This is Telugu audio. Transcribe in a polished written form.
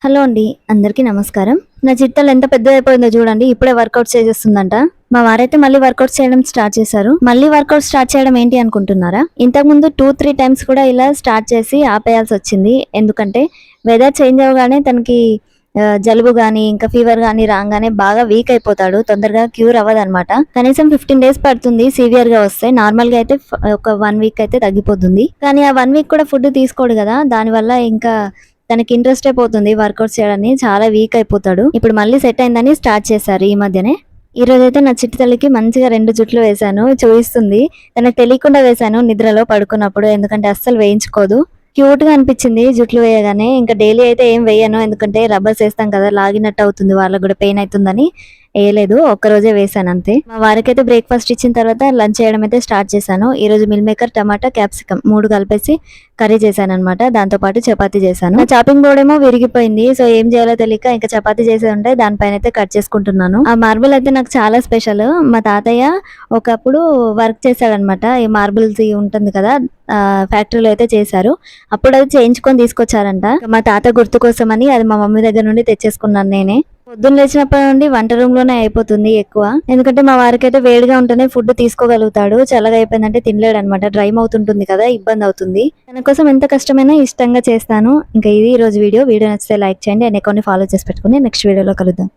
హలో అండి. అందరికీ నమస్కారం. నా చిట్టలు ఎంత పెద్దదయిపోయిందో చూడండి. ఇప్పుడే వర్కౌట్స్ చేసేస్తుందంట. మా వారైతే మళ్ళీ వర్కౌట్స్ చేయడం స్టార్ట్ చేశారు. మళ్ళీ వర్కౌట్ స్టార్ట్ చేయడం ఏంటి అనుకుంటున్నారా? ఇంతకుముందు 2, 3 టైమ్స్ కూడా ఇలా స్టార్ట్ చేసి ఆపేయాల్సొచ్చింది. ఎందుకంటే వెదర్ చేంజ్ అవ్వగానే తనకి జలుబు గానీ, ఇంకా ఫీవర్ గానీ రాంగానే బాగా వీక్ అయిపోతాడు. తొందరగా క్యూర్ అవ్వదనమాట. కనీసం 15 డేస్ పడుతుంది సివియర్‌గా వస్తే. నార్మల్‌గా అయితే ఒక 1 వీక్ అయితే తగ్గిపోతుంది. కానీ ఆ 1 వీక్ కూడా ఫుడ్ తీసుకోడు గదా! దానివల్ల ఇంకా తనకి ఇంట్రెస్టే పోతుంది వర్కౌట్స్ చేయడాన్ని. చాలా వీక్ అయిపోతాడు. ఇప్పుడు మళ్ళీ సెట్ అయిందని స్టార్ట్ చేశారు ఈ మధ్యనే. ఈరోజైతే నా చిట్టి తల్లికి మంచిగా 2 జుట్లు వేశాను. చూయిస్తుంది. తనకు తెలియకుండా వేశాను నిద్రలో పడుకున్నప్పుడు. ఎందుకంటే అస్సలు వేయించుకోదు. క్యూట్‌గా అనిపించింది జుట్లు వేయగానే. ఇంకా డైలీ అయితే ఏం వేయను. ఎందుకంటే రబ్బర్స్ ఏస్తాం కదా! లాగినట్టు అవుతుంది. వాళ్ళకి గూడా పెయిన్ అయితుందని ఎయలేదు. ఒక్కరోజే వేశాను అంతే. మా వారికైతే బ్రేక్‌ఫాస్ట్ ఇచ్చిన తర్వాత లంచ్ చేయడం అయితే స్టార్ట్ చేశాను. ఈరోజు మిల్ మేకర్, టమాటా, క్యాప్సికమ్ 3 కలిపేసి కర్రీ చేశాననమాట. దాంతో పాటు చపాతీ చేశాను. నా చాపింగ్ బోర్డ్ ఏమో విరిగిపోయింది. సో ఏం చేయాలో తెలియక ఇంకా చపాతీ చేసేది ఉంటే దానిపైన అయితే కట్ చేసుకుంటున్నాను. ఆ మార్బుల్ అయితే నాకు చాలా స్పెషల్. మా తాతయ్య ఒకప్పుడు వర్క్ చేశాడనమాట. ఈ మార్బుల్స్ ఉంటుంది కదా! ఫ్యాక్టరీలో అయితే చేశారు. అప్పుడు అది చేయించుకొని తీసుకొచ్చారంట. మా తాత గుర్తు కోసమని అది మా మమ్మీ దగ్గర నుండి తెచ్చేసుకున్నాను నేనే. పొద్దున్న లేచినప్పటి నుండి వంట రూమ్ లోనే అయిపోతుంది ఎక్కువ. ఎందుకంటే మా వారికైతే వేడిగా ఉంటేనే ఫుడ్ తీసుకోగలుగుతాడు. చల్లగా అయిపోయిందంటే తినలేడు అనమాట. డ్రై మౌత్ ఉంటుంది కదా, ఇబ్బంది అవుతుంది. తన కోసం ఎంత కష్టమైనా ఇష్టంగా చేస్తాను. ఇంకా ఇది ఈ రోజు వీడియో. వీడియో నచ్చితే లైక్ చేయండి. అండ్ అకౌంట్ ని ఫాలో చేసి పెట్టుకుని నెక్స్ట్ వీడియోలో కలుద్దాం.